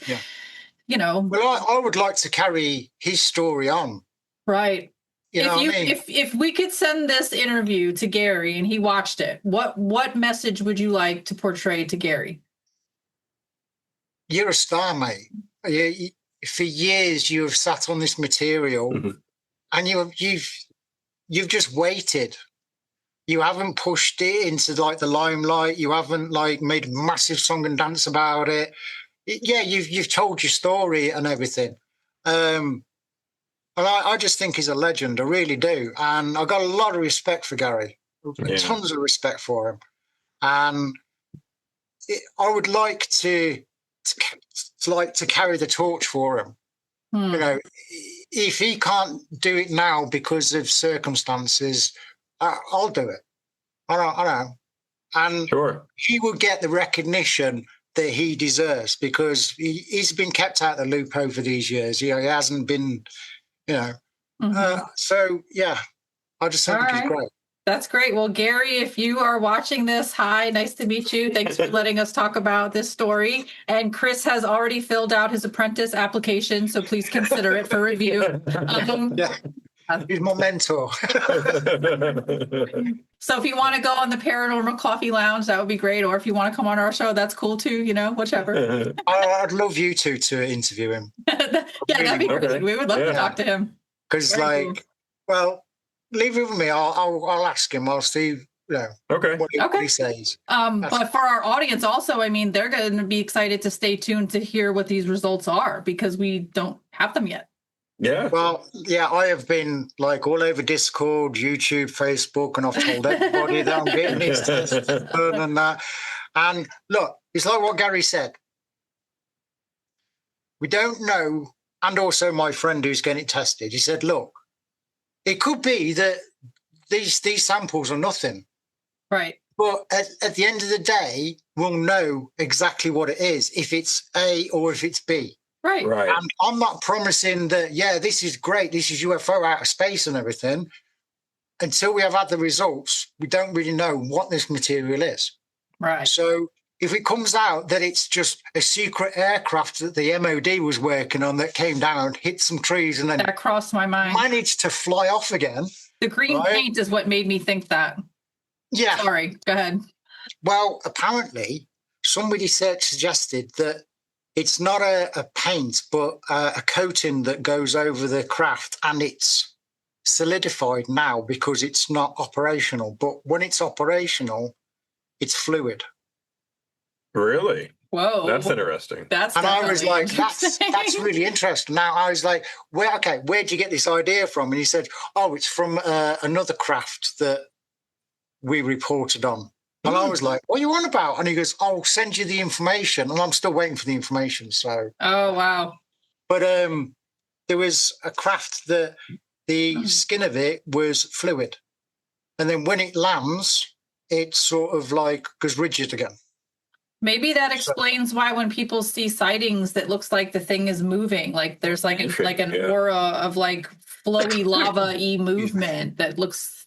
Well, I would like to carry his story on. Right. If we could send this interview to Gary and he watched it, what message would you like to portray to Gary? You're a star, mate. For years you have sat on this material, and you've just waited. You haven't pushed it into like the limelight. You haven't like made a massive song and dance about it. You've told your story and everything. And I just think he's a legend. I really do. And I've got a lot of respect for Gary. Tons of respect for him. And I would like to carry the torch for him. If he can't do it now because of circumstances, I'll do it. I know. And he will get the recognition that he deserves, because he's been kept out of the loop over these years. He hasn't been... So I just think he's great. That's great. Well, Gary, if you are watching this, hi, nice to meet you. Thanks for letting us talk about this story. And Chris has already filled out his apprentice application, so please consider it for review. He's my mentor. So if you want to go on the Paranormal Coffee Lounge, that would be great. Or if you want to come on our show, that's cool too, whichever. I'd love you two to interview him. That'd be great. We would love to talk to him. Because leave it with me. I'll ask him. I'll see what he says. But for our audience also, they're going to be excited to stay tuned to hear what these results are, because we don't have them yet. Yeah. Well, I have been like all over Discord, YouTube, Facebook, and I've told everybody that I'm getting these tests done and that. And look, it's like what Gary said. We don't know. And also my friend who's getting it tested, he said, look, it could be that these samples are nothing. Right. But at the end of the day, we'll know exactly what it is, if it's A or if it's B. Right. And I'm not promising that, this is great, this is UFO out of space and everything. Until we have had the results, we don't really know what this material is. Right. So if it comes out that it's just a secret aircraft that the MOD was working on that came down, hit some trees, and then that crossed my mind, managed to fly off again. The green paint is what made me think that. Yeah. Sorry, go ahead. Well, apparently somebody suggested that it's not a paint, but a coating that goes over the craft, and it's solidified now because it's not operational. But when it's operational, it's fluid. Really? Whoa. That's interesting. That's And I was like, interesting. that's really interesting. Now I was like, where'd you get this idea from? And he said, oh, it's from another craft that we reported on. And I was like, what are you on about? And he goes, I'll send you the information. And I'm still waiting for the information. So. Oh, wow. But there was a craft that the skin of it was fluid. And then when it lands, it sort of like goes rigid again. Maybe that explains why when people see sightings, that looks like the thing is moving. Like there's like an aura of like flowy lava-y movement that looks.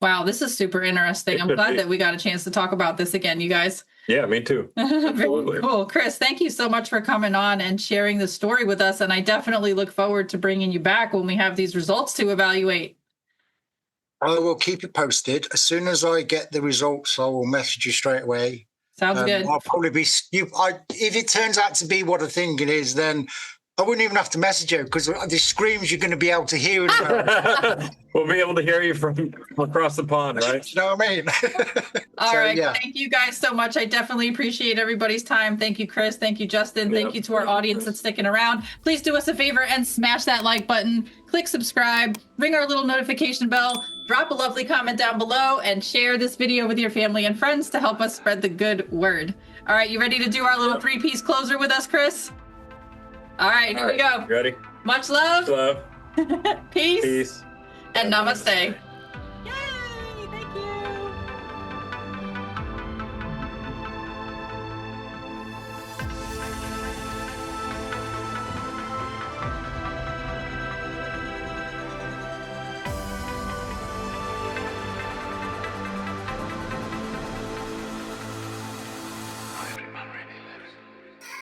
Wow, this is super interesting. I'm glad that we got a chance to talk about this again, you guys. Yeah, me too. Very cool. Chris, thank you so much for coming on and sharing the story with us. And I definitely look forward to bringing you back when we have these results to evaluate. I will keep you posted. As soon as I get the results, I will message you straight away. Sounds good. I'll probably be if it turns out to be what I think it is, then I wouldn't even have to message you because the screams you're going to be able to hear. We'll be able to hear you from across the pond, right? You know what I mean? All right. Yeah. Thank you guys so much. I definitely appreciate everybody's time. Thank you, Chris. Thank you, Justin. Thank you to our audience that's sticking around. Please do us a favor and smash that like button. Click subscribe. Ring our little notification bell. Drop a lovely comment down below and share this video with your family and friends to help us spread the good word. All right. You ready to do our little 3-piece closer with us, Chris? All right, here we go. Ready? Much love. Love. Peace. Peace. And namaste.